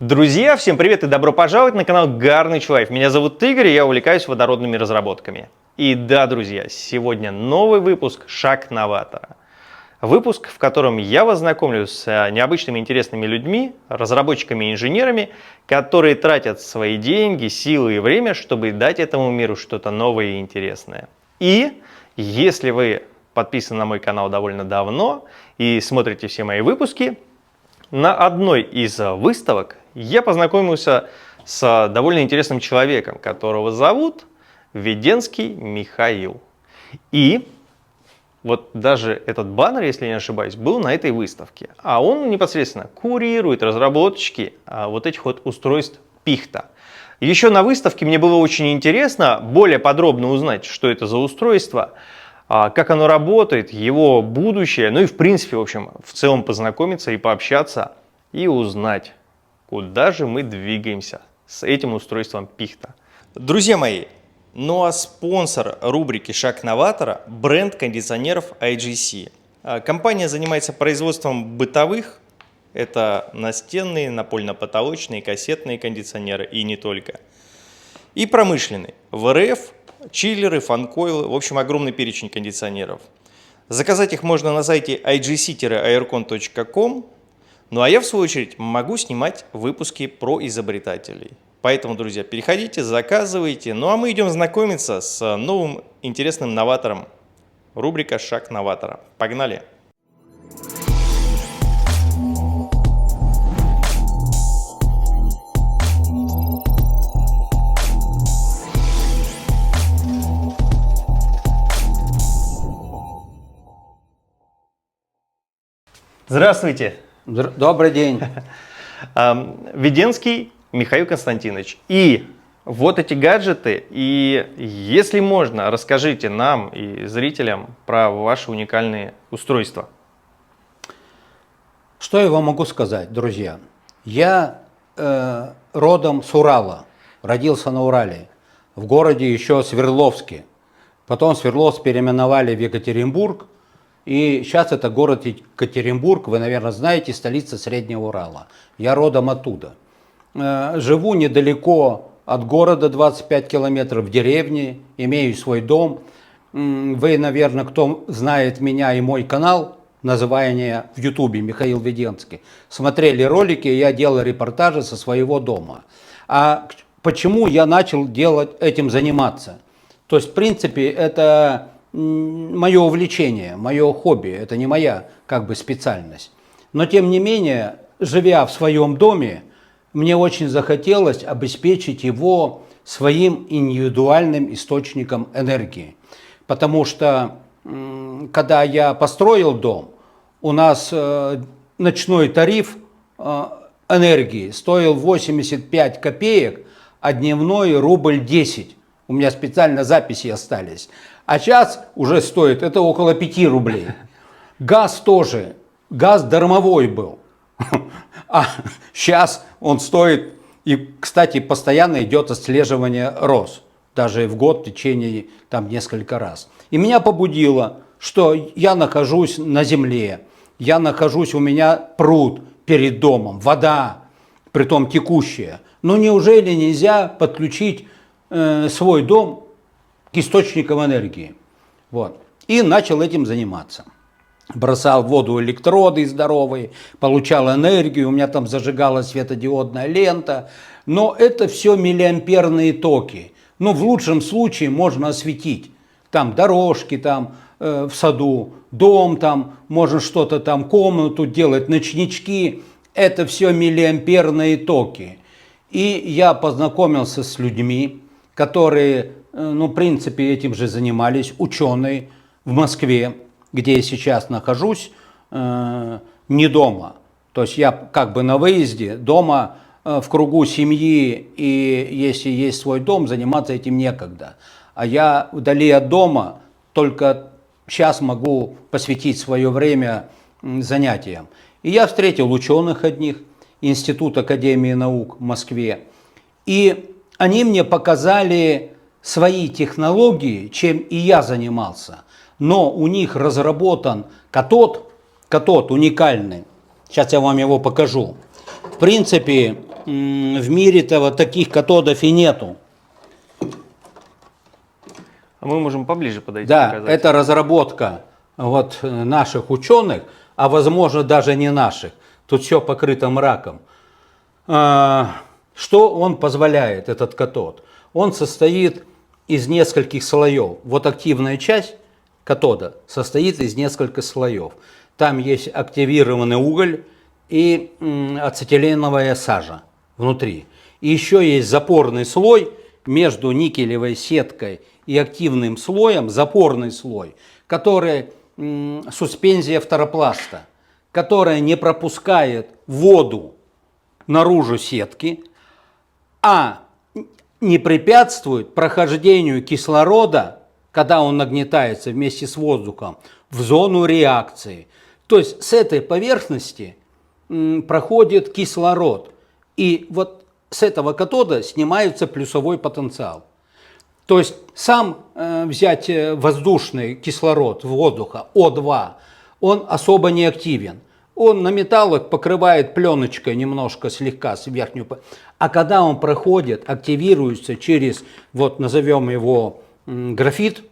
Друзья, всем привет и добро пожаловать на канал Гарныч Лайф. Меня зовут Игорь, и я увлекаюсь водородными разработками. И да, друзья, сегодня новый выпуск «Шаг новатора». Выпуск, в котором я вас знакомлю с необычными интересными людьми, разработчиками и инженерами, которые тратят свои деньги, силы и время, чтобы дать этому миру что-то новое и интересное. И если вы подписаны на мой канал довольно давно и смотрите все мои выпуски, на одной из выставок я познакомился с довольно интересным человеком, которого зовут Веденский Михаил. И вот даже этот баннер, если я не ошибаюсь, был на этой выставке. А он непосредственно курирует разработчики вот этих вот устройств Пихта. Еще на выставке мне было очень интересно более подробно узнать, что это за устройство, как оно работает, его будущее, ну и в принципе, в общем, в целом познакомиться и пообщаться, и узнать, куда же мы двигаемся с этим устройством Пихта. Друзья мои, ну а спонсор рубрики «Шаг новатора» – бренд кондиционеров IGC. Компания занимается производством бытовых, это настенные, напольно-потолочные, кассетные кондиционеры и не только, и промышленные, ВРФ, чиллеры, фан-койлы, в общем, огромный перечень кондиционеров. Заказать их можно на сайте igc-aircon.com. Ну а я, в свою очередь, могу снимать выпуски про изобретателей. Поэтому, друзья, переходите, заказывайте. Ну а мы идем знакомиться с новым интересным новатором. Рубрика «Шаг новатора». Погнали! Здравствуйте! Добрый день. Веденский Михаил Константинович. И вот эти гаджеты, и если можно, расскажите нам и зрителям про ваши уникальные устройства. Что я вам могу сказать, друзья? Я родом с Урала, родился на Урале, в городе еще Свердловске. Потом Свердловск переименовали в Екатеринбург. И сейчас это город Екатеринбург, вы, наверное, знаете, столица Среднего Урала. Я родом оттуда. Живу недалеко от города, 25 километров, в деревне, имею свой дом. Вы, наверное, кто знает меня и мой канал, название в Ютубе Михаил Веденский, смотрели ролики, я делал репортажи со своего дома. А почему я начал этим заниматься? То есть, в принципе, это мое увлечение, мое хобби, это не моя специальность. Но тем не менее, живя в своем доме, мне очень захотелось обеспечить его своим индивидуальным источником энергии. Потому что, когда я построил дом, у нас ночной тариф энергии стоил 85 копеек, а дневной рубль 10. У меня специально записи остались. А сейчас уже стоит, это около 5 рублей. Газ тоже, газ дармовой был. А сейчас он стоит, и, кстати, постоянно идет отслеживание рост. Даже в год в течение несколько раз. И меня побудило, что я нахожусь на земле, у меня пруд перед домом, вода, притом текущая. Но неужели нельзя подключить свой дом к источникам энергии? Вот. И начал этим заниматься. Бросал в воду электроды здоровые, получал энергию, у меня там зажигалась светодиодная лента. Но это все миллиамперные токи. Ну, в лучшем случае можно осветить. Там дорожки в саду, дом можно что-то комнату делать, ночнички. Это все миллиамперные токи. И я познакомился с людьми, которые, в принципе, этим же занимались, ученые в Москве, где я сейчас нахожусь, не дома. То есть я на выезде, дома в кругу семьи, и если есть свой дом, заниматься этим некогда. А я вдали от дома, только сейчас могу посвятить свое время занятиям. И я встретил ученых одних, Институт Академии наук в Москве, и они мне показали свои технологии, чем и я занимался. Но у них разработан катод уникальный. Сейчас я вам его покажу. В принципе, в мире-то вот таких катодов и нету. А мы можем поближе подойти. Да, показать. это разработка вот наших ученых, а возможно даже не наших. Тут все покрыто мраком. Что он позволяет, этот катод? Он состоит из нескольких слоев. Вот активная часть катода состоит из нескольких слоев. Там есть активированный уголь и ацетиленовая сажа внутри. И еще есть запорный слой между никелевой сеткой и активным слоем, запорный слой, который суспензия фторопласта, которая не пропускает воду наружу сетки, а не препятствует прохождению кислорода, когда он нагнетается вместе с воздухом, в зону реакции. То есть с этой поверхности проходит кислород, и вот с этого катода снимается плюсовой потенциал. То есть сам взять воздушный кислород воздуха, О2, он особо не активен. Он на металлах покрывает пленочкой немножко, слегка, с верхнюю. А когда он проходит, активируется через, вот назовем его графит,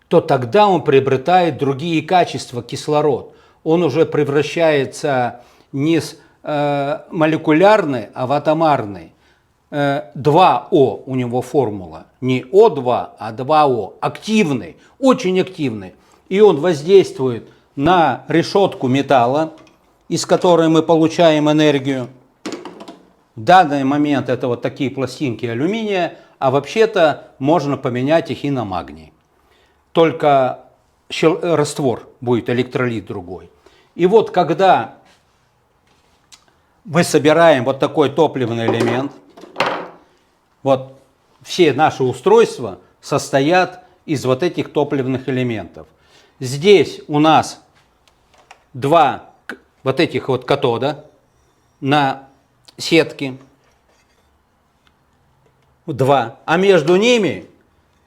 то тогда он приобретает другие качества, кислород. Он уже превращается не с молекулярный, а в атомарный. 2О у него формула. Не О2, а 2О. Активный, очень активный. И он воздействует на решетку металла, из которой мы получаем энергию. В данный момент это вот такие пластинки алюминия, а вообще-то можно поменять их и на магний. Только раствор будет, электролит другой. И вот когда мы собираем вот такой топливный элемент, вот все наши устройства состоят из вот этих топливных элементов. Здесь у нас два вот этих вот катода на сетке, два, а между ними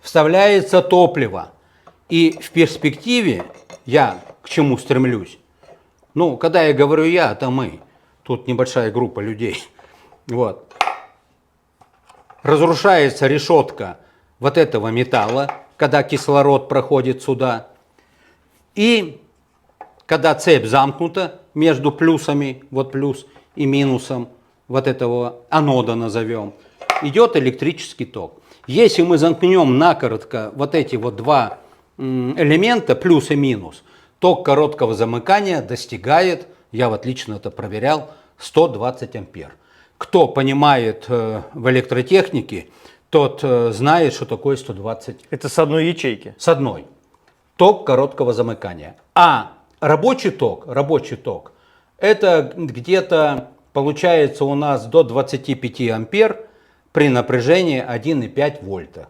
вставляется топливо. И в перспективе я к чему стремлюсь? Ну, когда я говорю я, это мы. Тут небольшая группа людей. Вот. Разрушается решетка вот этого металла, когда кислород проходит сюда. И когда цепь замкнута между плюсами, вот плюс и минусом вот этого анода назовем, идет электрический ток. Если мы замкнем накоротко вот эти вот два элемента, плюс и минус, ток короткого замыкания достигает, я вот лично это проверял, 120 ампер. Кто понимает в электротехнике, тот знает, что такое 120. Это с одной ячейки. С одной. Ток короткого замыкания. А рабочий ток, это где-то получается у нас до 25 ампер при напряжении 1,5 вольта.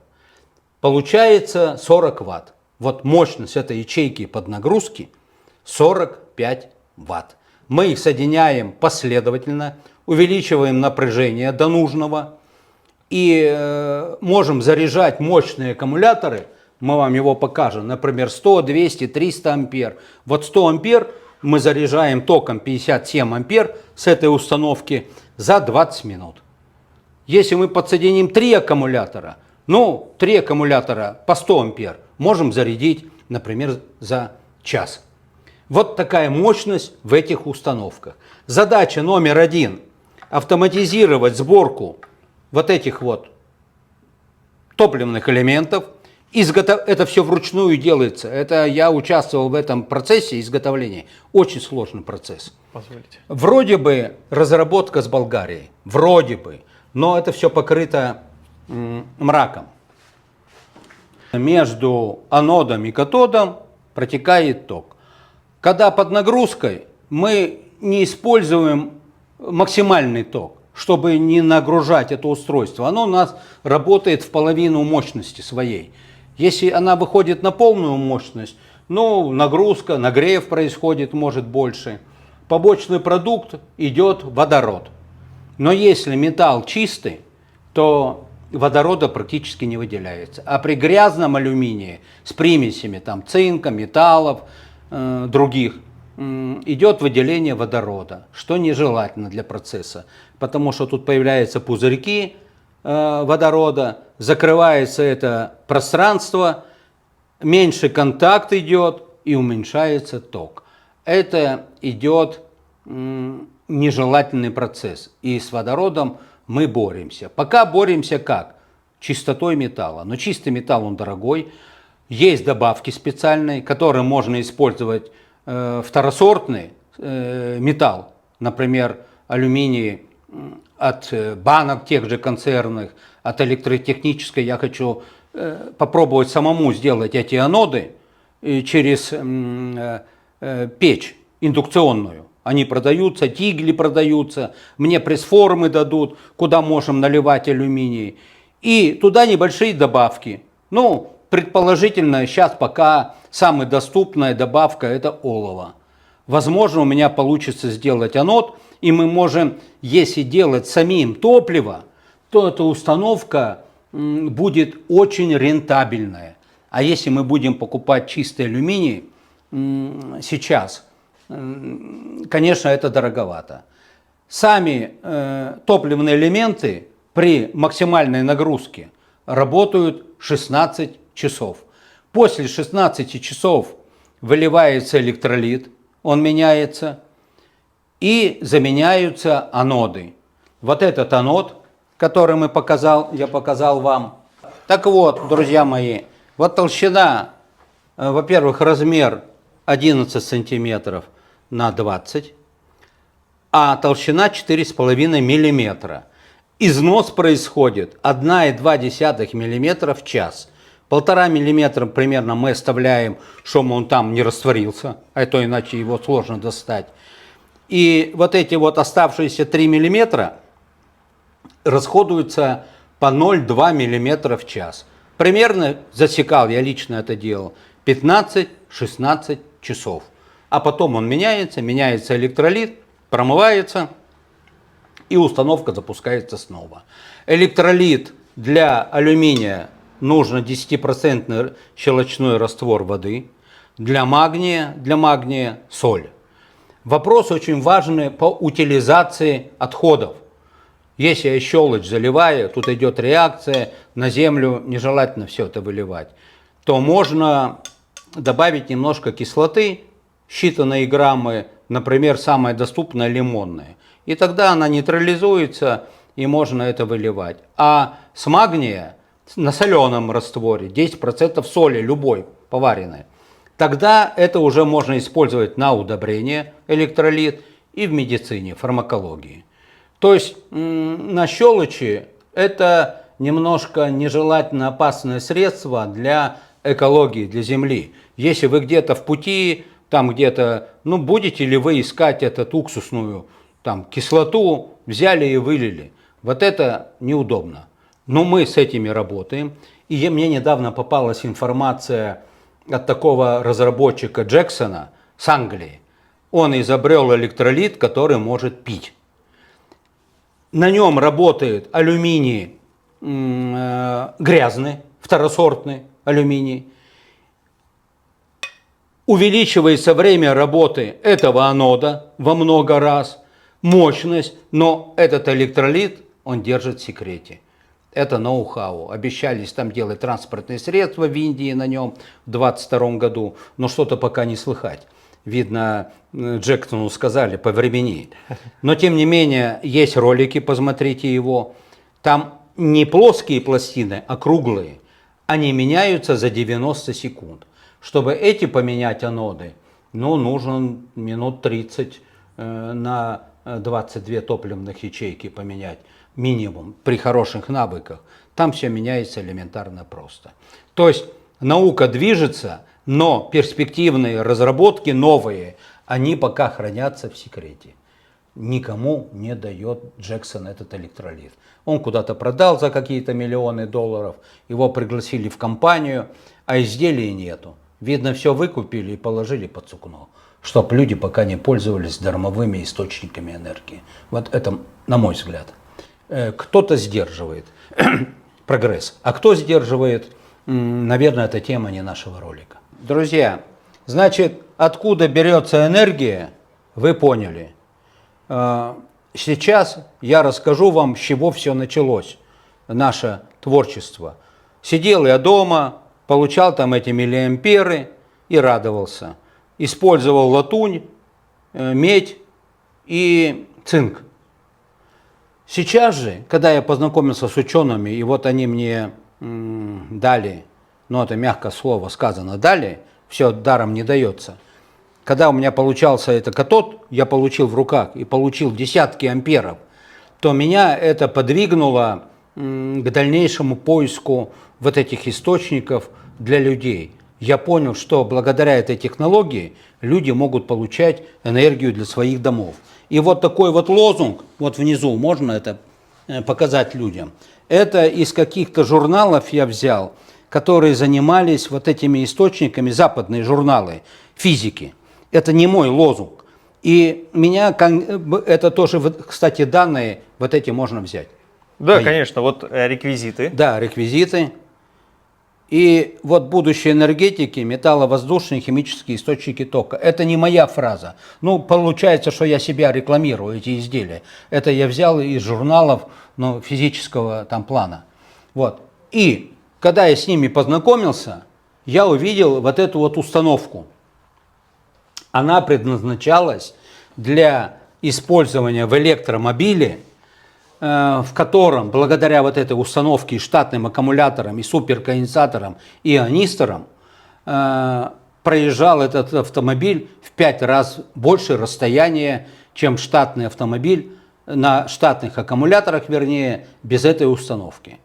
Получается 40 ватт. Вот мощность этой ячейки под нагрузки 45 ватт. Мы их соединяем последовательно, увеличиваем напряжение до нужного и можем заряжать мощные аккумуляторы. Мы вам его покажем, например, 100, 200, 300 ампер. Вот 100 ампер мы заряжаем током 57 ампер с этой установки за 20 минут. Если мы подсоединим 3 аккумулятора, 3 аккумулятора по 100 ампер можем зарядить, например, за час. Вот такая мощность в этих установках. Задача номер 1 – автоматизировать сборку вот этих вот топливных элементов. Это все вручную делается. Это я участвовал в этом процессе изготовления. Очень сложный процесс. Позвольте. Вроде бы разработка с Болгарией. Вроде бы. Но это все покрыто мраком. Между анодом и катодом протекает ток. Когда под нагрузкой мы не используем максимальный ток, чтобы не нагружать это устройство. Оно у нас работает в половину мощности своей. Если она выходит на полную мощность, нагрузка, нагрев происходит, может больше. Побочный продукт идет водород. Но если металл чистый, то водорода практически не выделяется. А при грязном алюминии с примесями цинка, металлов, других, идет выделение водорода, что нежелательно для процесса, потому что тут появляются пузырьки водорода, закрывается это пространство, меньше контакт идет и уменьшается ток. Это идет нежелательный процесс. И с водородом мы боремся. Пока боремся как? Чистотой металла. Но чистый металл, он дорогой. Есть добавки специальные, которые можно использовать второсортный металл. Например, алюминий от банок тех же концернных, от электротехнической. Я хочу попробовать самому сделать эти аноды через печь индукционную. Они продаются, тигли продаются, мне пресс-формы дадут, куда можем наливать алюминий. И туда небольшие добавки. Ну, предположительно, сейчас пока самая доступная добавка – это олово. Возможно, у меня получится сделать анод, и мы можем, если делать самим топливо, то эта установка будет очень рентабельная. А если мы будем покупать чистый алюминий сейчас, конечно, это дороговато. Сами топливные элементы при максимальной нагрузке работают 16 часов. После 16 часов выливается электролит, он меняется, и заменяются аноды. Вот этот анод, который я показал вам. Так вот, друзья мои, вот толщина, во-первых, размер 11 сантиметров на 20, а толщина 4,5 миллиметра. Износ происходит 1,2 миллиметра в час. 1,5 миллиметра примерно мы оставляем, чтобы он там не растворился, а то иначе его сложно достать. И вот эти вот оставшиеся 3 миллиметра расходуются по 0,2 миллиметра в час. Примерно засекал, я лично это делал, 15-16 часов. А потом он меняется электролит, промывается, и установка запускается снова. Электролит для алюминия нужно 10% щелочной раствор воды, для магния соль. Вопрос очень важный по утилизации отходов. Если я щелочь заливаю, тут идет реакция, на землю нежелательно все это выливать, то можно добавить немножко кислоты, считанные граммы, например, самая доступная лимонная. И тогда она нейтрализуется, и можно это выливать. А с магния на соленом растворе 10% соли, любой, поваренной, тогда это уже можно использовать на удобрение, электролит, и в медицине, фармакологии. То есть на щелочи это немножко нежелательно опасное средство для экологии, для земли. Если вы где-то в пути, там где-то, ну будете ли вы искать эту уксусную там кислоту, взяли и вылили. Вот это неудобно. Но мы с этими работаем. И мне недавно попалась информация от такого разработчика Джексона с Англии. Он изобрел электролит, который может пить. На нем работает алюминий грязный, второсортный алюминий. Увеличивается время работы этого анода во много раз, мощность, но этот электролит он держит в секрете. Это ноу-хау. Обещались там делать транспортные средства в Индии на нем в 2022 году, но что-то пока не слыхать. Видно, Джексону сказали, повремени. Но тем не менее, есть ролики, посмотрите его. Там не плоские пластины, а круглые. Они меняются за 90 секунд. Чтобы эти поменять аноды, ну, нужно минут 30 на 22 топливных ячейки поменять. Минимум, при хороших навыках. Там все меняется элементарно просто. То есть наука движется, но перспективные разработки новые, они пока хранятся в секрете. Никому не дает Джексон этот электролит. Он куда-то продал за какие-то миллионы долларов, его пригласили в компанию, а изделия нету. Видно, все выкупили и положили под сукно, чтобы люди пока не пользовались дармовыми источниками энергии. Вот это, на мой взгляд. Кто-то сдерживает прогресс, а кто сдерживает, наверное, это тема не нашего ролика. Друзья, значит, откуда берется энергия, вы поняли. Сейчас я расскажу вам, с чего все началось, наше творчество. Сидел я дома, получал там эти миллиамперы и радовался. Использовал латунь, медь и цинк. Сейчас же, когда я познакомился с учеными, и вот они мне дали, ну это мягкое слово сказано, дали, все даром не дается. Когда у меня получался этот катод, я получил в руках и получил десятки амперов, то меня это подвигнуло к дальнейшему поиску вот этих источников для людей. Я понял, что благодаря этой технологии люди могут получать энергию для своих домов. И вот такой вот лозунг, вот внизу, можно это показать людям, это из каких-то журналов я взял, которые занимались вот этими источниками, западные журналы физики. Это не мой лозунг. И меня, это тоже, кстати, данные вот эти можно взять. Да, конечно, вот реквизиты. Да, реквизиты. И вот будущее энергетики, металловоздушные химические источники тока. Это не моя фраза. Ну, получается, что я себя рекламирую, эти изделия. Это я взял из журналов, ну, физического там плана. Вот. И когда я с ними познакомился, я увидел вот эту вот установку. Она предназначалась для использования в электромобиле, в котором благодаря вот этой установке и штатным аккумуляторам, и суперконденсаторам, и ионисторам проезжал этот автомобиль в 5 раз больше расстояние, чем штатный автомобиль на штатных аккумуляторах, вернее, без этой установки.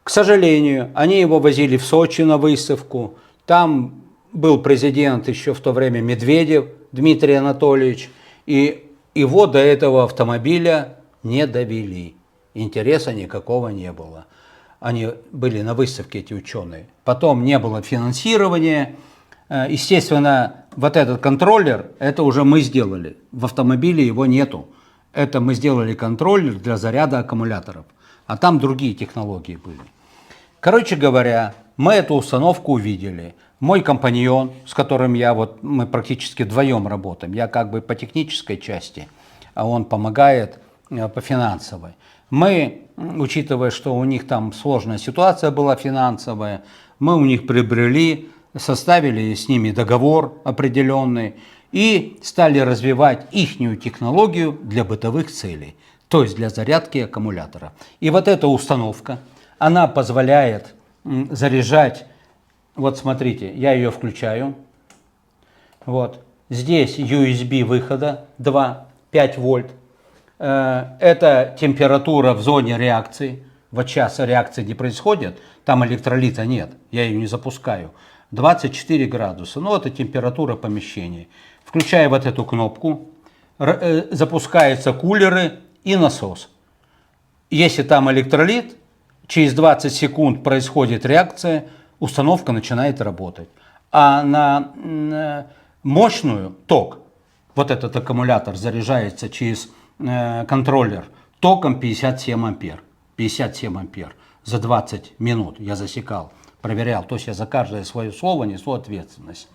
К сожалению, они его возили в Сочи на выставку, там был президент еще в то время Медведев Дмитрий Анатольевич, и его до этого автомобиля не довели. Интереса никакого не было. Они были на выставке, эти ученые. Потом не было финансирования. Естественно, вот этот контроллер, это уже мы сделали. В автомобиле его нету. Это мы сделали контроллер для заряда аккумуляторов. А там другие технологии были. Короче говоря, мы эту установку увидели. Мой компаньон, с которым мы практически вдвоем работаем, я как бы по технической части, а он помогает по финансовой. Мы, учитывая, что у них там сложная ситуация была финансовая, мы у них приобрели, составили с ними договор определенный и стали развивать ихнюю технологию для бытовых целей, то есть для зарядки аккумулятора. И вот эта установка, она позволяет заряжать, вот смотрите, я ее включаю, вот, здесь USB выхода 2, 5 вольт. Это температура в зоне реакции. Вот сейчас реакции не происходит, там электролита нет, я ее не запускаю. 24 градуса, ну это температура помещения. Включаю вот эту кнопку, запускаются кулеры и насос. Если там электролит, через 20 секунд происходит реакция, установка начинает работать. А на мощную ток, вот этот аккумулятор заряжается через контроллер током 57 ампер. 57 ампер за 20 минут я засекал, проверял. То есть я за каждое свое слово несу ответственность.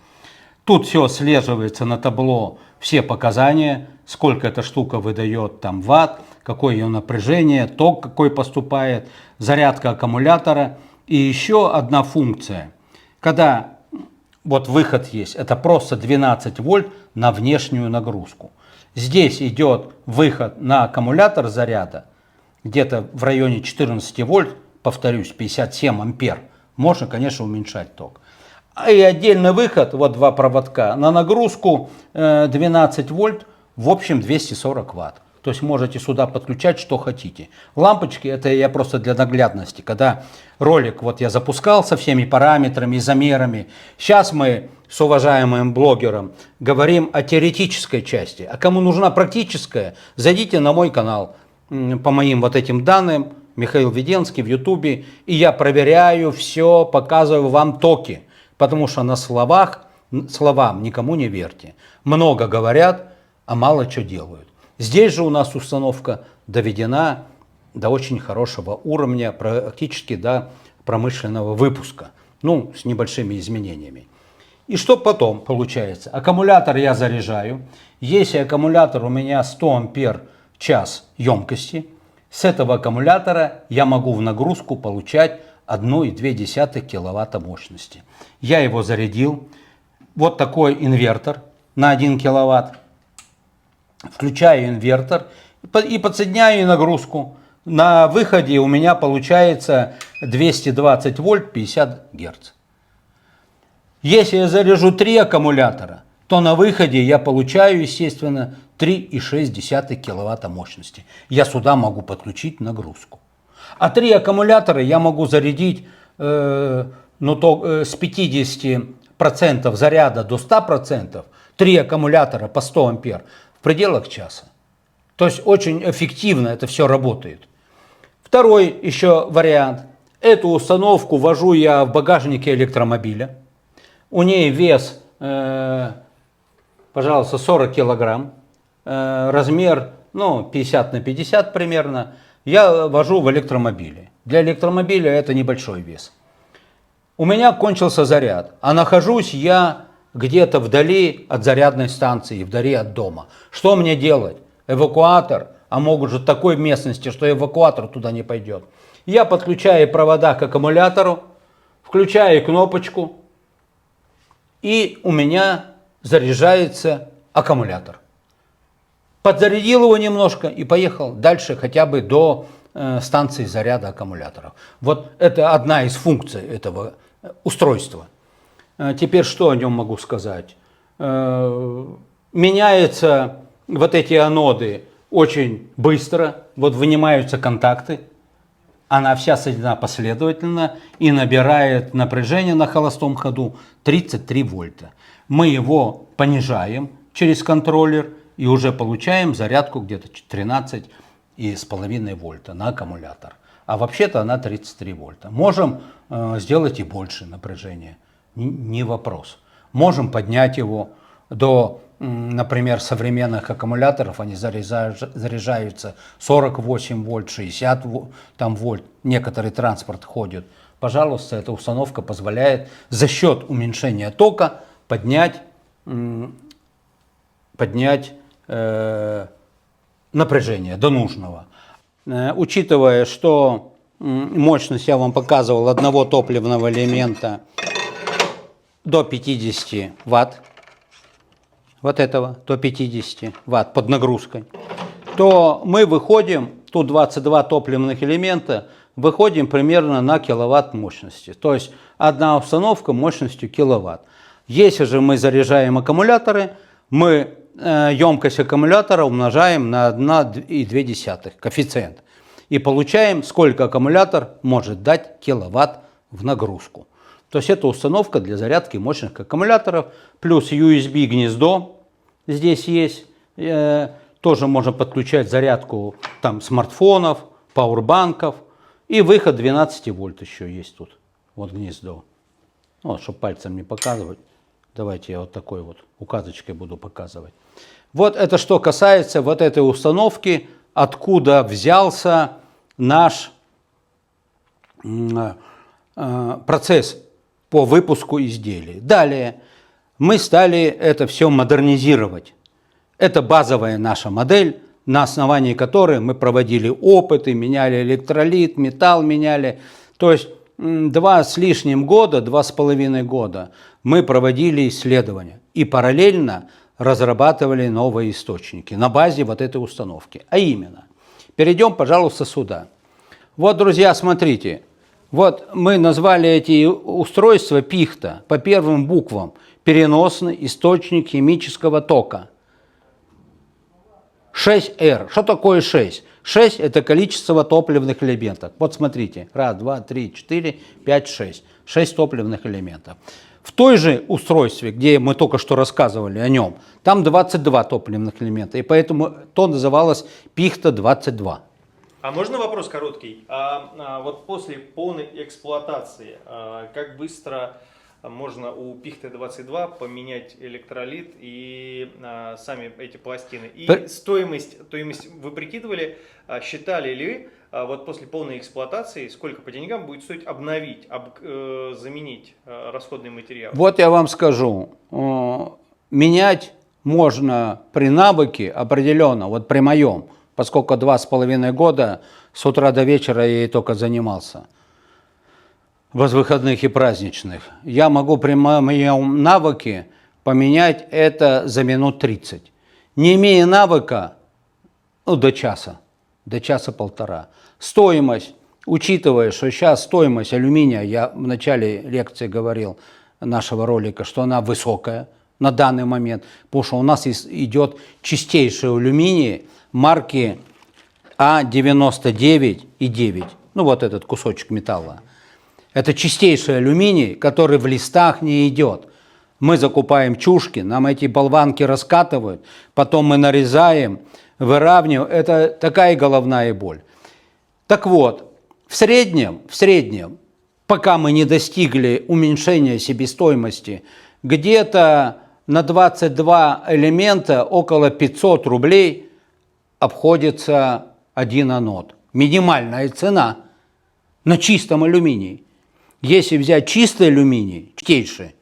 Тут все слеживается на табло, все показания, сколько эта штука выдает там ватт, какое ее напряжение, ток какой поступает, зарядка аккумулятора. И еще одна функция. Когда вот выход есть, это просто 12 вольт на внешнюю нагрузку. Здесь идет выход на аккумулятор заряда, где-то в районе 14 вольт, повторюсь, 57 ампер. Можно, конечно, уменьшать ток. И отдельный выход, вот два проводка, на нагрузку 12 вольт, в общем 240 ватт. То есть можете сюда подключать что хотите. Лампочки, это я просто для наглядности. Когда ролик вот я запускал со всеми параметрами и замерами, сейчас мы с уважаемым блогером говорим о теоретической части. А кому нужна практическая, зайдите на мой канал по моим вот этим данным, Михаил Веденский в Ютубе, и я проверяю все, показываю вам токи. Потому что на словам никому не верьте. Много говорят, а мало что делают. Здесь же у нас установка доведена до очень хорошего уровня, практически до промышленного выпуска, ну, с небольшими изменениями. И что потом получается? Аккумулятор я заряжаю. Если аккумулятор у меня 100 ампер час емкости, с этого аккумулятора я могу в нагрузку получать 1,2 киловатта мощности. Я его зарядил. Вот такой инвертор на 1 киловатт. Включаю инвертор и подсоединяю нагрузку. На выходе у меня получается 220 вольт 50 герц. Если я заряжу 3 аккумулятора, то на выходе я получаю, естественно, 3,6 киловатта мощности. Я сюда могу подключить нагрузку. А 3 аккумулятора я могу зарядить с 50% заряда до 100%, 3 аккумулятора по 100 ампер в пределах часа. То есть очень эффективно это все работает. Второй еще вариант. Эту установку вожу я в багажнике электромобиля. У нее вес, пожалуйста, 40 килограмм. Размер 50 на 50 примерно. Я вожу в электромобиле. Для электромобиля это небольшой вес. У меня кончился заряд, а нахожусь я где-то вдали от зарядной станции, вдали от дома. Что мне делать? Эвакуатор, а могут же в такой местности, что эвакуатор туда не пойдет. Я подключаю провода к аккумулятору, включаю кнопочку, и у меня заряжается аккумулятор. Подзарядил его немножко и поехал дальше хотя бы до станции заряда аккумуляторов. Вот это одна из функций этого устройства. Теперь что о нем могу сказать? Меняются вот эти аноды очень быстро, вот вынимаются контакты. Она вся соединена последовательно и набирает напряжение на холостом ходу 33 вольта. Мы его понижаем через контроллер и уже получаем зарядку где-то 13,5 вольта на аккумулятор. А вообще-то она 33 вольта. Можем сделать и больше напряжения, не вопрос. Можем поднять его до, например, современных аккумуляторов, они заряжаются 48 вольт, 60 вольт, некоторый транспорт ходит. Пожалуйста, эта установка позволяет за счет уменьшения тока поднять напряжение до нужного. Учитывая, что мощность я вам показывал одного топливного элемента до 50 ватт, вот этого, до 50 ватт под нагрузкой, то мы выходим, тут 22 топливных элемента, выходим примерно на киловатт мощности. То есть одна установка мощностью киловатт. Если же мы заряжаем аккумуляторы, мы емкость аккумулятора умножаем на 1,2 коэффициент. И получаем, сколько аккумулятор может дать киловатт в нагрузку. То есть это установка для зарядки мощных аккумуляторов. Плюс USB гнездо здесь есть. Тоже можно подключать зарядку там, смартфонов, пауэрбанков. И выход 12 вольт еще есть тут. Вот гнездо. Вот, чтобы пальцем не показывать. Давайте я вот такой вот указочкой буду показывать. Вот это что касается вот этой установки, откуда взялся наш процесс по выпуску изделий. Далее мы стали это все модернизировать. Это базовая наша модель, на основании которой мы проводили опыты, меняли электролит, металл меняли. То есть 2 с лишним года, 2,5 года мы проводили исследования и параллельно разрабатывали новые источники на базе вот этой установки. А именно, перейдем, пожалуйста, сюда. Вот, друзья, смотрите, вот мы назвали эти устройства пихта по первым буквам. Переносный источник химического тока. 6R. Что такое 6? 6 – это количество топливных элементов. Вот смотрите. 1, 2, 3, 4, 5, 6. 6 топливных элементов. В той же устройстве, где мы только что рассказывали о нем, там 22 топливных элемента. И поэтому то называлось пихта 22. А можно вопрос короткий? Вот после полной эксплуатации, как быстро можно у Пихты-22 поменять электролит и сами эти пластины? И стоимость вы прикидывали, считали ли, вот после полной эксплуатации, сколько по деньгам будет стоить обновить, заменить расходный материал? Вот я вам скажу, менять можно при навыке определенно, вот при моем, поскольку 2,5 года с утра до вечера я ей только занимался, выходных и праздничных. Я могу при моем навыке поменять это за минут 30. Не имея навыка, ну, до часа-полтора. Стоимость, учитывая, что сейчас стоимость алюминия, я в начале лекции говорил нашего ролика, что она высокая на данный момент, потому что у нас идет чистейший алюминий марки А99,9, ну вот этот кусочек металла. Это чистейший алюминий, который в листах не идет. Мы закупаем чушки, нам эти болванки раскатывают, потом мы нарезаем, выравниваем. Это такая головная боль. Так вот, в среднем, пока мы не достигли уменьшения себестоимости, где-то на 22 элемента около 500 рублей обходится один анод. Минимальная цена на чистом алюминии. Если взять чистый алюминий, чистейший,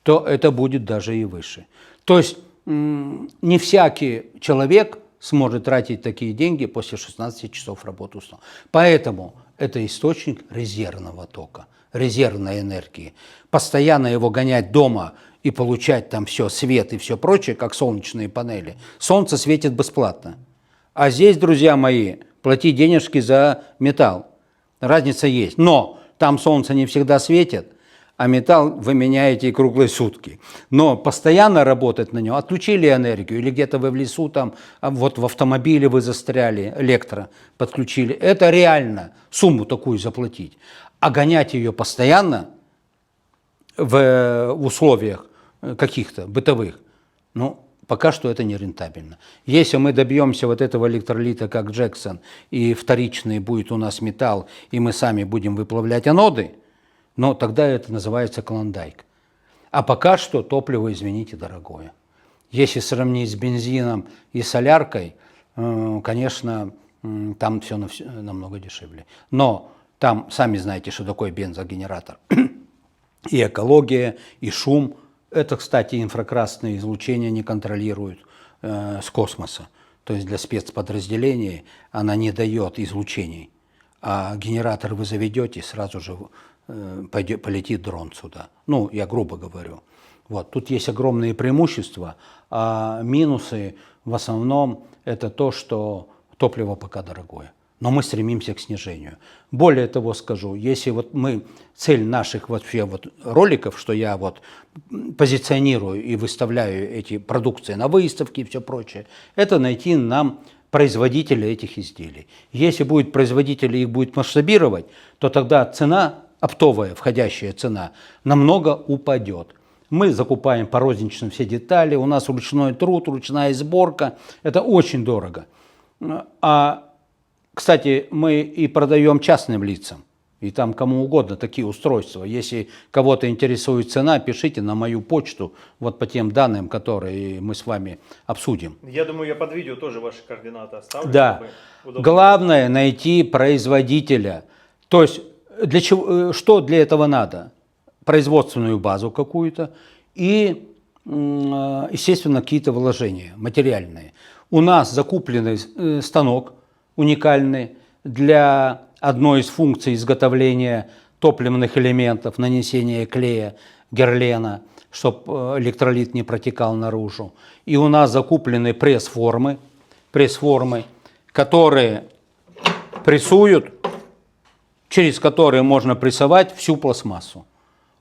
то это будет даже и выше. То есть не всякий человек сможет тратить такие деньги после 16 часов работы установки. Поэтому это источник резервного тока, резервной энергии. Постоянно его гонять дома и получать там все, свет и все прочее, как солнечные панели. Солнце светит бесплатно. А здесь, друзья мои, платить денежки за металл. Разница есть. Но там солнце не всегда светит, а металл вы меняете круглые сутки. Но постоянно работать на него, отключили энергию, или где-то вы в лесу, там, вот в автомобиле вы застряли, электро подключили, это реально сумму такую заплатить. А гонять ее постоянно в условиях каких-то бытовых, ну, пока что это не рентабельно. Если мы добьемся вот этого электролита, как Джексон, и вторичный будет у нас металл, и мы сами будем выплавлять аноды, но тогда это называется клондайк. А пока что топливо, извините, дорогое. Если сравнить с бензином и соляркой, конечно, там все намного дешевле. Но там, сами знаете, что такое бензогенератор. И экология, и шум. Это, кстати, инфракрасное излучение не контролирует с космоса. То есть для спецподразделений она не дает излучений. А генератор вы заведете, сразу же полетит дрон сюда. Ну, я грубо говорю. Вот. Тут есть огромные преимущества, а минусы в основном это то, что топливо пока дорогое. Но мы стремимся к снижению. Более того скажу, если вот цель наших вообще роликов, что я вот позиционирую и выставляю эти продукции на выставке и все прочее, это найти нам производителя этих изделий. Если будет производитель их будет масштабировать, то тогда цена, оптовая входящая цена, намного упадет. Мы закупаем по розничным все детали, у нас ручной труд, ручная сборка, это очень дорого. Кстати, мы и продаем частным лицам, и там кому угодно такие устройства. Если кого-то интересует цена, пишите на мою почту, вот по тем данным, которые мы с вами обсудим. Я думаю, я под видео тоже ваши координаты оставлю. Да. Главное найти производителя. То есть, что для этого надо? Производственную базу какую-то и, естественно, какие-то вложения материальные. У нас закупленный станок уникальный для одной из функций изготовления топливных элементов, нанесения клея, герлена, чтобы электролит не протекал наружу. И у нас закуплены пресс-формы, которые прессуют, через которые можно прессовать всю пластмассу.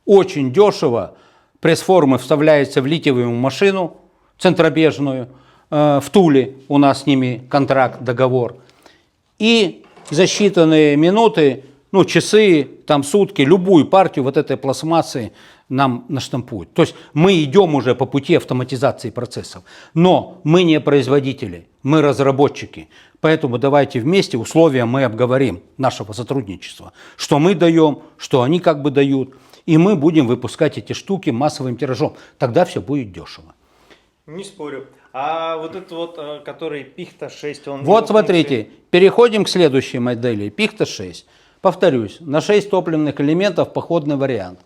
Очень дешево. Пресс-формы вставляются в литиевую машину центробежную. В Туле у нас с ними контракт, договор. И за считанные минуты, часы, там сутки, любую партию вот этой пластмассы нам наштампуют. То есть мы идем уже по пути автоматизации процессов. Но мы не производители, мы разработчики. Поэтому давайте вместе условия мы обговорим нашего сотрудничества. Что мы даем, что они как бы дают. И мы будем выпускать эти штуки массовым тиражом. Тогда все будет дешево. Не спорю. А вот этот вот, который Пихта 6, он... Вот его смотрите, переходим к следующей модели. Пихта 6. Повторюсь, на 6 топливных элементов походный вариант.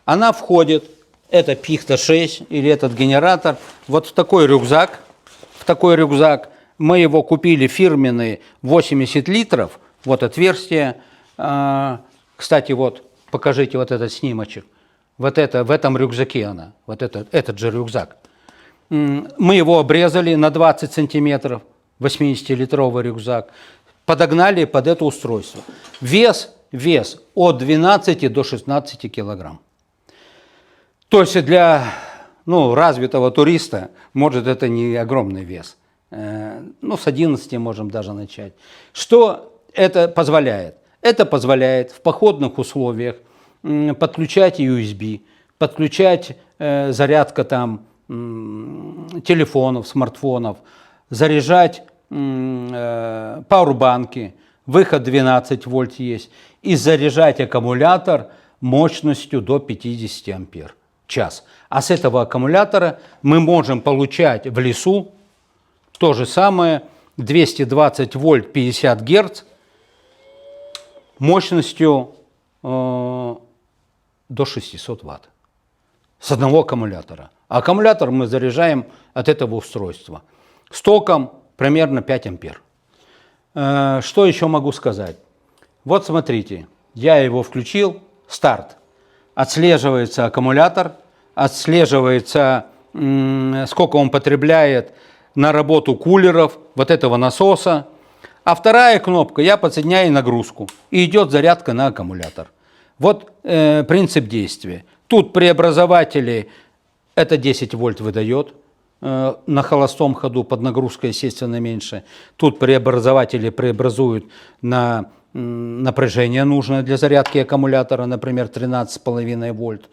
Она входит, это Пихта 6 или этот генератор, вот в такой рюкзак. В такой рюкзак. Мы его купили фирменный 80 литров. Вот отверстие. Кстати, вот покажите вот этот снимочек. Вот это, в этом рюкзаке она. Вот этот же рюкзак. Мы его обрезали на 20 сантиметров, 80-литровый рюкзак, подогнали под это устройство. Вес от 12 до 16 килограмм. То есть для развитого туриста, может, это не огромный вес. С 11 можем даже начать. Что это позволяет? Это позволяет в походных условиях подключать USB, подключать зарядка там, телефонов, смартфонов, заряжать пауэрбанки, выход 12 вольт есть, и заряжать аккумулятор мощностью до 50 ампер в час. А с этого аккумулятора мы можем получать в лесу то же самое, 220 вольт 50 герц мощностью до 600 ватт с одного аккумулятора. А аккумулятор мы заряжаем от этого устройства с током примерно 5 ампер. Что еще могу сказать? Вот смотрите, я его включил, старт. Отслеживается аккумулятор, отслеживается, сколько он потребляет на работу кулеров, вот этого насоса. А вторая кнопка, я подсоединяю нагрузку, и идет зарядка на аккумулятор. Вот принцип действия. Тут преобразователи, это 10 вольт выдает, на холостом ходу под нагрузкой, естественно, меньше. Тут преобразователи преобразуют на напряжение нужное для зарядки аккумулятора, например, 13,5 вольт.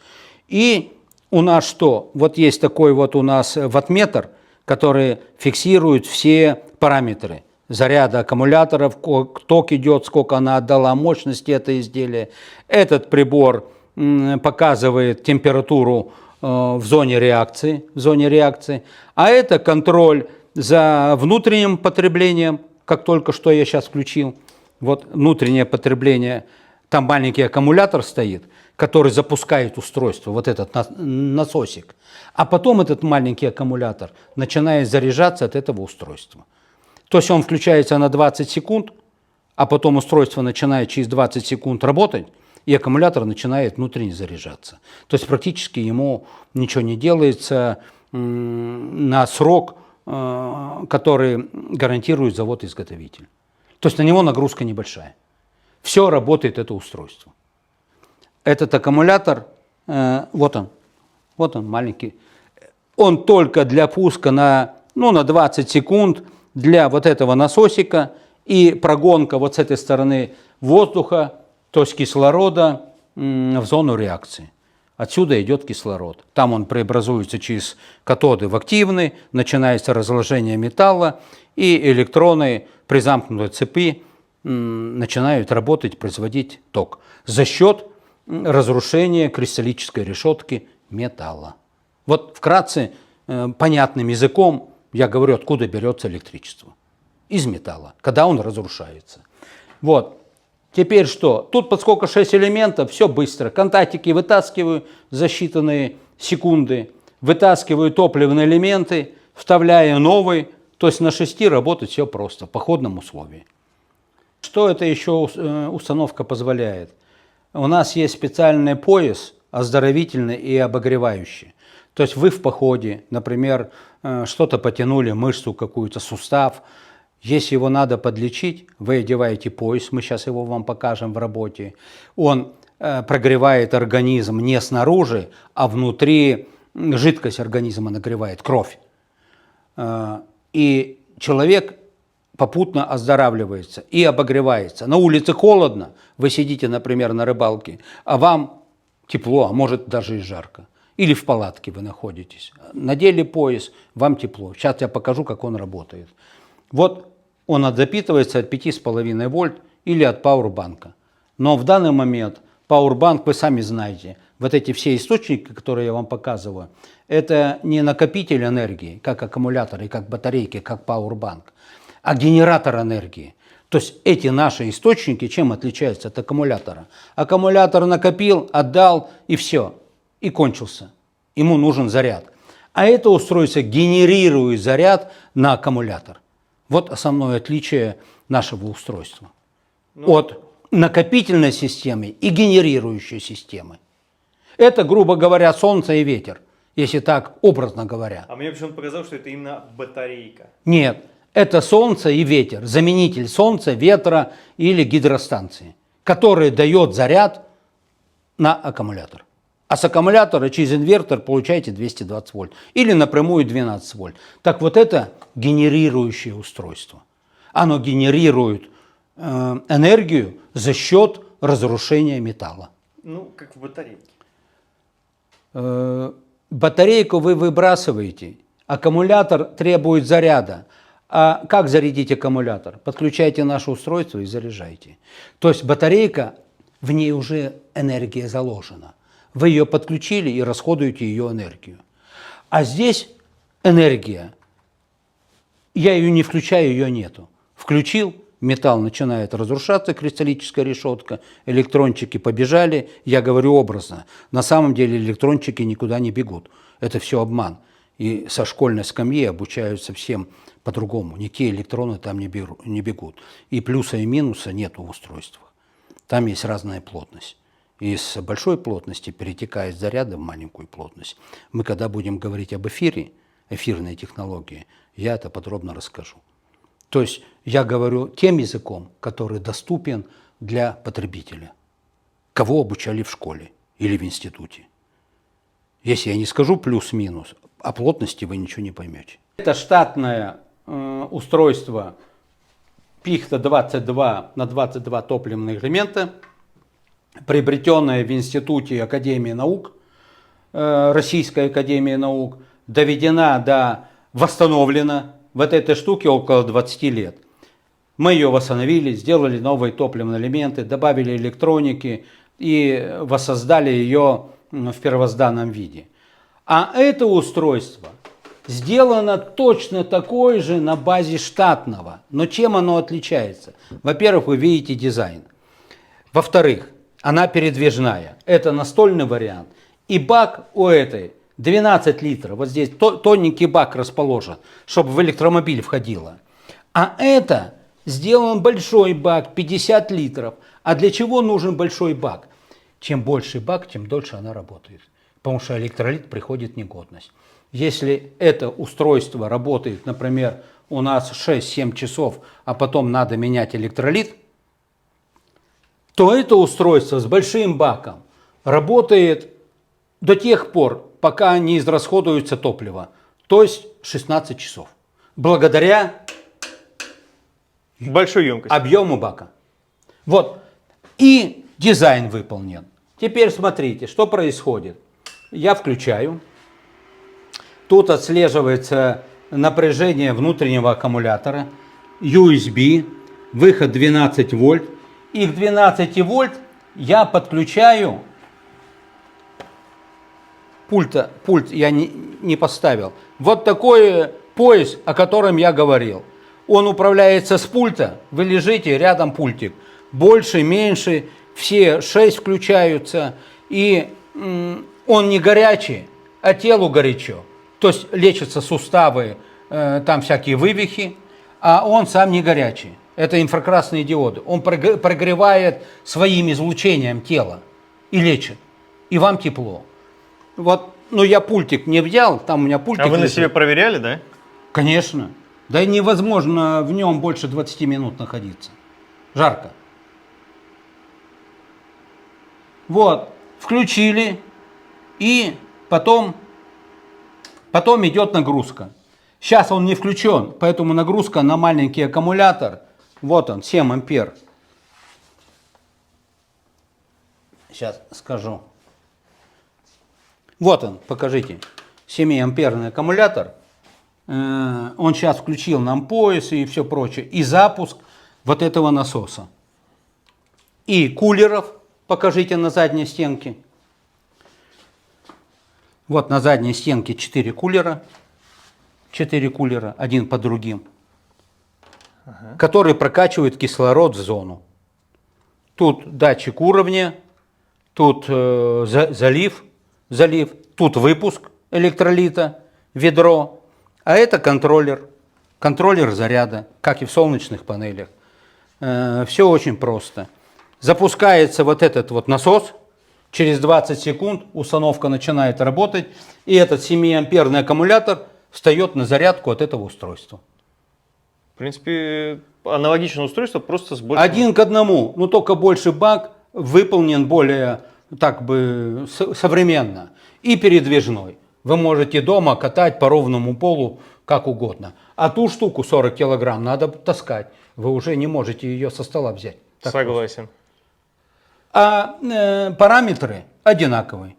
И у нас что? Вот есть такой вот у нас ваттметр, который фиксирует все параметры заряда аккумуляторов, ток идет, сколько она отдала мощности это изделие. Этот прибор показывает температуру в зоне реакции, а это контроль за внутренним потреблением, как только что я сейчас включил. Вот внутреннее потребление, там маленький аккумулятор стоит, который запускает устройство, вот этот насосик. А потом этот маленький аккумулятор начинает заряжаться от этого устройства. То есть он включается на 20 секунд, а потом устройство начинает через 20 секунд работать, и аккумулятор начинает внутренне заряжаться. То есть практически ему ничего не делается на срок, который гарантирует завод-изготовитель. То есть на него нагрузка небольшая. Все работает это устройство. Этот аккумулятор, вот он маленький, он только для пуска на 20 секунд для вот этого насосика и прогонка вот с этой стороны воздуха, то есть кислорода в зону реакции. Отсюда идет кислород. Там он преобразуется через катоды в активный, начинается разложение металла, и электроны при замкнутой цепи начинают работать, производить ток за счет разрушения кристаллической решетки металла. Вот вкратце, понятным языком, я говорю, откуда берется электричество. Из металла, когда он разрушается. Вот. Теперь что? Тут поскольку 6 элементов, все быстро. Контактики вытаскиваю за считанные секунды, вытаскиваю топливные элементы, вставляю новый. То есть на 6 работать все просто, в походном условии. Что это еще установка позволяет? У нас есть специальный пояс, оздоровительный и обогревающий. То есть вы в походе, например, что-то потянули, мышцу какую-то, сустав. Если его надо подлечить, вы одеваете пояс, мы сейчас его вам покажем в работе. Он прогревает организм не снаружи, а внутри жидкость организма нагревает, кровь. И человек попутно оздоравливается и обогревается. На улице холодно, вы сидите, например, на рыбалке, а вам тепло, а может даже и жарко. Или в палатке вы находитесь. Надели пояс, вам тепло. Сейчас я покажу, как он работает. Вот он запитывается от 5,5 вольт или от пауэрбанка. Но в данный момент Powerbank, вы сами знаете, вот эти все источники, которые я вам показываю, это не накопитель энергии, как аккумуляторы, как батарейки, как Powerbank, а генератор энергии. То есть эти наши источники чем отличаются от аккумулятора? Аккумулятор накопил, отдал и все, и кончился. Ему нужен заряд. А это устройство генерирует заряд на аккумулятор. Вот основное отличие нашего устройства от накопительной системы и генерирующей системы. Это, грубо говоря, солнце и ветер, если так образно говоря. А мне почему-то показалось, что это именно батарейка. Нет, это солнце и ветер, заменитель солнца, ветра или гидростанции, который дает заряд на аккумулятор. А с аккумулятора через инвертор получаете 220 вольт или напрямую 12 вольт. Так вот это генерирующее устройство. Оно генерирует энергию за счет разрушения металла. Ну, как в батарейке. Батарейку вы выбрасываете, аккумулятор требует заряда. А как зарядить аккумулятор? Подключайте наше устройство и заряжайте. То есть батарейка, в ней уже энергия заложена. Вы ее подключили и расходуете ее энергию. А здесь энергия, я ее не включаю, ее нету. Включил, металл начинает разрушаться, кристаллическая решетка, электрончики побежали, я говорю образно. На самом деле электрончики никуда не бегут. Это все обман. И со школьной скамьи обучают совсем по-другому. Никакие электроны там не бегут. И плюса и минуса нет в устройствах. Там есть разная плотность. Из большой плотности перетекает заряды в маленькую плотность. Мы когда будем говорить об эфире, эфирной технологии, я это подробно расскажу. То есть я говорю тем языком, который доступен для потребителя. Кого обучали в школе или в институте. Если я не скажу плюс-минус, о плотности вы ничего не поймете. Это штатное устройство Пихта 22 на 22 топливных элемента, приобретенное в Институте Академии наук, Российской Академии наук, восстановлена в этой штуке около 20 лет. Мы ее восстановили, сделали новые топливные элементы, добавили электроники и воссоздали ее в первозданном виде. А это устройство сделано точно такое же на базе штатного. Но чем оно отличается? Во-первых, вы видите дизайн. Во-вторых, она передвижная. Это настольный вариант. И бак у этой 12 литров. Вот здесь тоненький бак расположен, чтобы в электромобиль входило. А это сделан большой бак, 50 литров. А для чего нужен большой бак? Чем больше бак, тем дольше она работает. Потому что электролит приходит в негодность. Если это устройство работает, например, у нас 6-7 часов, а потом надо менять электролит, то это устройство с большим баком работает до тех пор, пока не израсходуется топливо, то есть 16 часов. Благодаря большой емкости. Объему бака. Вот. И дизайн выполнен. Теперь смотрите, что происходит. Я включаю. Тут отслеживается напряжение внутреннего аккумулятора, USB, выход 12 вольт. И к 12 вольт я подключаю пульт я не поставил. Вот такой пояс, о котором я говорил. Он управляется с пульта, вы лежите, рядом пультик. Больше, меньше, все 6 включаются. И он не горячий, а телу горячо. То есть лечатся суставы, там всякие вывихи, а он сам не горячий. Это инфракрасные диоды. Он прогревает своим излучением тело и лечит. И вам тепло. Вот, ну я пультик не взял, там у меня пультик. А вы на лежит. себе проверяли, да? Конечно. Да и невозможно в нем больше 20 минут находиться. Жарко. Вот, включили, и потом идет нагрузка. Сейчас он не включен, поэтому нагрузка на маленький аккумулятор. Вот он, 7 ампер. Сейчас скажу. Вот он, покажите. 7-амперный аккумулятор. Он сейчас включил нам пояс и все прочее. И запуск вот этого насоса. И кулеров покажите на задней стенке. Вот на задней стенке 4 кулера. 4 кулера, один по другим. Которые прокачивают кислород в зону. Тут датчик уровня, тут залив, тут выпуск электролита, ведро. А это контроллер заряда, как и в солнечных панелях. Все очень просто. Запускается вот этот вот насос, через 20 секунд установка начинает работать, и этот 7-амперный аккумулятор встает на зарядку от этого устройства. В принципе, аналогичное устройство, просто с большим... Один к одному, но только больше бак выполнен более так бы современно и передвижной. Вы можете дома катать по ровному полу как угодно. А ту штуку 40 килограмм надо таскать. Вы уже не можете ее со стола взять. Так Согласен. просто. А параметры одинаковые.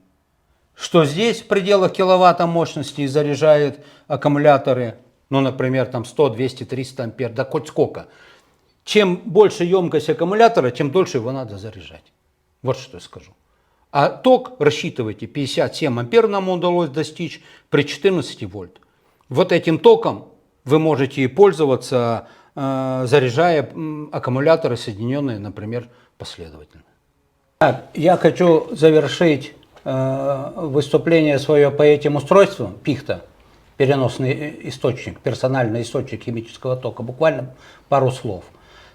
Что здесь в пределах киловатта мощности заряжает аккумуляторы, ну, например, там 100, 200, 300 ампер, да хоть сколько. Чем больше емкость аккумулятора, тем дольше его надо заряжать. Вот что я скажу. А ток, рассчитывайте, 57 ампер нам удалось достичь при 14 вольт. Вот этим током вы можете и пользоваться, заряжая аккумуляторы, соединенные, например, последовательно. Так, я хочу завершить выступление свое по этим устройствам. Пихта, переносный источник, персональный источник химического тока. Буквально пару слов.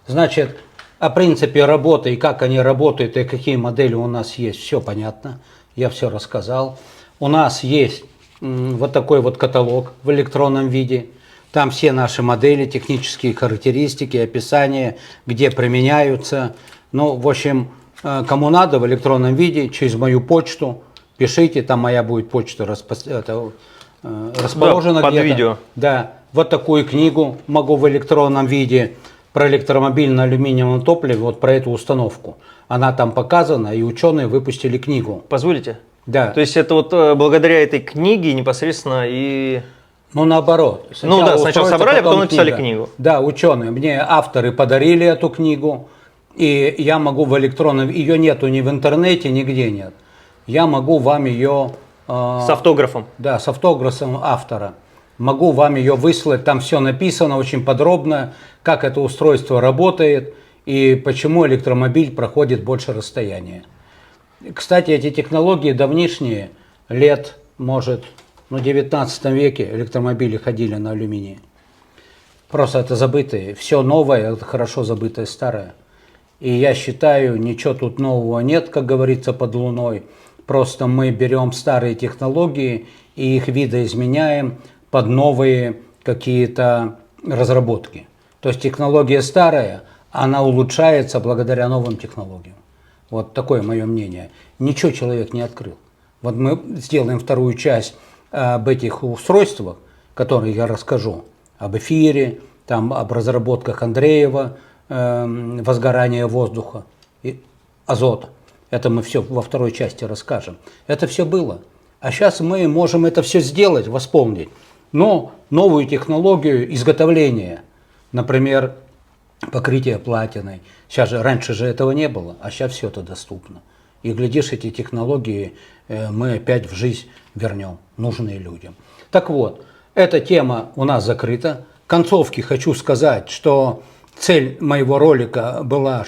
Значит, о принципе работы и как они работают, и какие модели у нас есть, все понятно. Я все рассказал. У нас есть вот такой вот каталог в электронном виде. Там все наши модели, технические характеристики, описания, где применяются. Ну, в общем, кому надо в электронном виде, через мою почту, пишите, там моя будет почта расположена под где-то. видео. Да, вот такую книгу могу в электронном виде про электромобиль на алюминиевом топливе, вот про эту установку. Она там показана, и ученые выпустили книгу. Позволите? Да. То есть это вот благодаря этой книге непосредственно и... Ну, наоборот. Сначала устройство, собрали, а потом написали книгу. Да, ученые. Мне авторы подарили эту книгу, и я могу в электронном... Ее нету ни в интернете, нигде нет. Я могу вам ее... С автографом. Да, с автографом автора. Могу вам ее выслать, там все написано очень подробно, как это устройство работает и почему электромобиль проходит больше расстояния. Кстати, эти технологии давнишние, лет, может, в 19 веке электромобили ходили на алюминии. Просто это забытые. Все новое, это хорошо забытое старое. И я считаю, ничего тут нового нет, как говорится, под луной. Просто мы берем старые технологии и их видоизменяем под новые какие-то разработки. То есть технология старая, она улучшается благодаря новым технологиям. Вот такое мое мнение. Ничего человек не открыл. Вот мы сделаем вторую часть об этих устройствах, которые я расскажу, об эфире, там, об разработках Андреева, возгорания воздуха, и азота. Это мы все во второй части расскажем. Это все было. А сейчас мы можем это все сделать, восполнить. Но новую технологию изготовления, например, покрытие платиной. Сейчас же, раньше же этого не было, а сейчас все это доступно. И глядишь, эти технологии мы опять в жизнь вернем, нужные людям. Так вот, эта тема у нас закрыта. В концовке хочу сказать, что цель моего ролика была,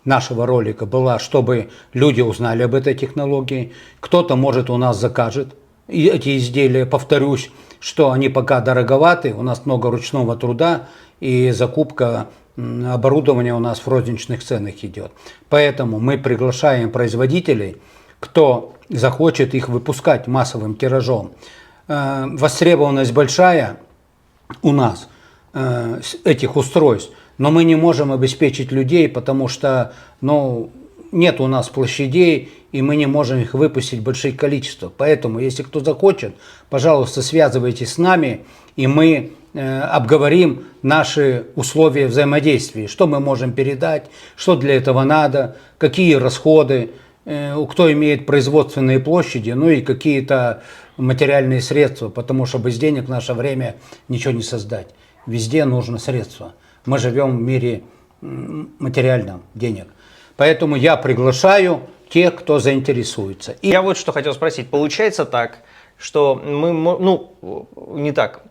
нашего ролика была, чтобы люди узнали об этой технологии. Кто-то, может, у нас закажет эти изделия. Повторюсь, что они пока дороговаты, у нас много ручного труда, и закупка оборудования у нас в розничных ценах идет. Поэтому мы приглашаем производителей, кто захочет их выпускать массовым тиражом. Востребованность большая у нас этих устройств, но мы не можем обеспечить людей, потому что нет у нас площадей, и мы не можем их выпустить в больших количествах. Поэтому, если кто захочет, пожалуйста, связывайтесь с нами, и мы обговорим наши условия взаимодействия, что мы можем передать, что для этого надо, какие расходы, кто имеет производственные площади, ну и какие-то материальные средства, потому что без денег в наше время ничего не создать. Везде нужно средства. Мы живем в мире материальном, денег. Поэтому я приглашаю тех, кто заинтересуется. И Я вот что хотел спросить. Получается так, что не так.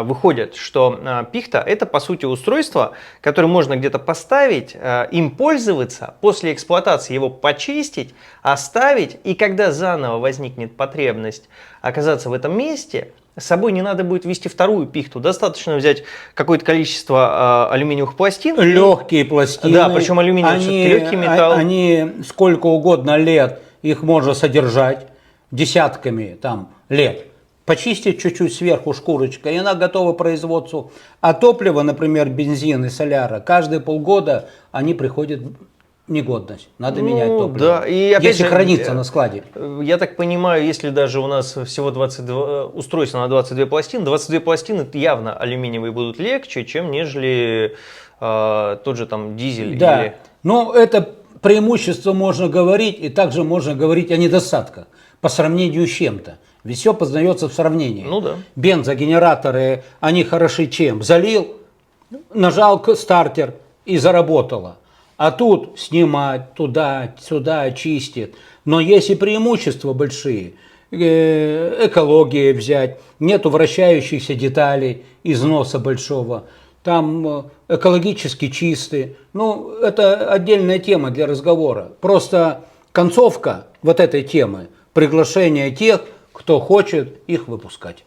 Выходит, что пихта – это, по сути, устройство, которое можно где-то поставить, им пользоваться, после эксплуатации его почистить, оставить, и когда заново возникнет потребность оказаться в этом месте, с собой не надо будет вести вторую пихту. Достаточно взять какое-то количество алюминиевых пластин. легкие пластины. Да, причем алюминий все-таки легкий металл. Они сколько угодно лет, их можно содержать, десятками там лет. Почистить чуть-чуть сверху шкурочкой, и она готова к производству. А топливо, например, бензин и соляра, каждые полгода они приходят в негодность. Надо менять топливо. Да. И опять если же, хранится на складе. Я так понимаю, если даже у нас всего 22 устройства на 22 пластины, 22 пластины явно алюминиевые будут легче, чем нежели тот же там дизель. Да, Или... но это преимущество можно говорить, и также можно говорить о недостатках по сравнению с чем-то. Ведь все познается в сравнении. Ну да. Бензогенераторы, они хороши чем? Залил, нажал стартер и заработало. А тут снимать, туда-сюда, чистит. Но есть и преимущества большие. Экология взять, нету вращающихся деталей, износа большого. Там экологически чистый. Ну, это отдельная тема для разговора. Просто концовка вот этой темы – приглашение тех, кто хочет их выпускать.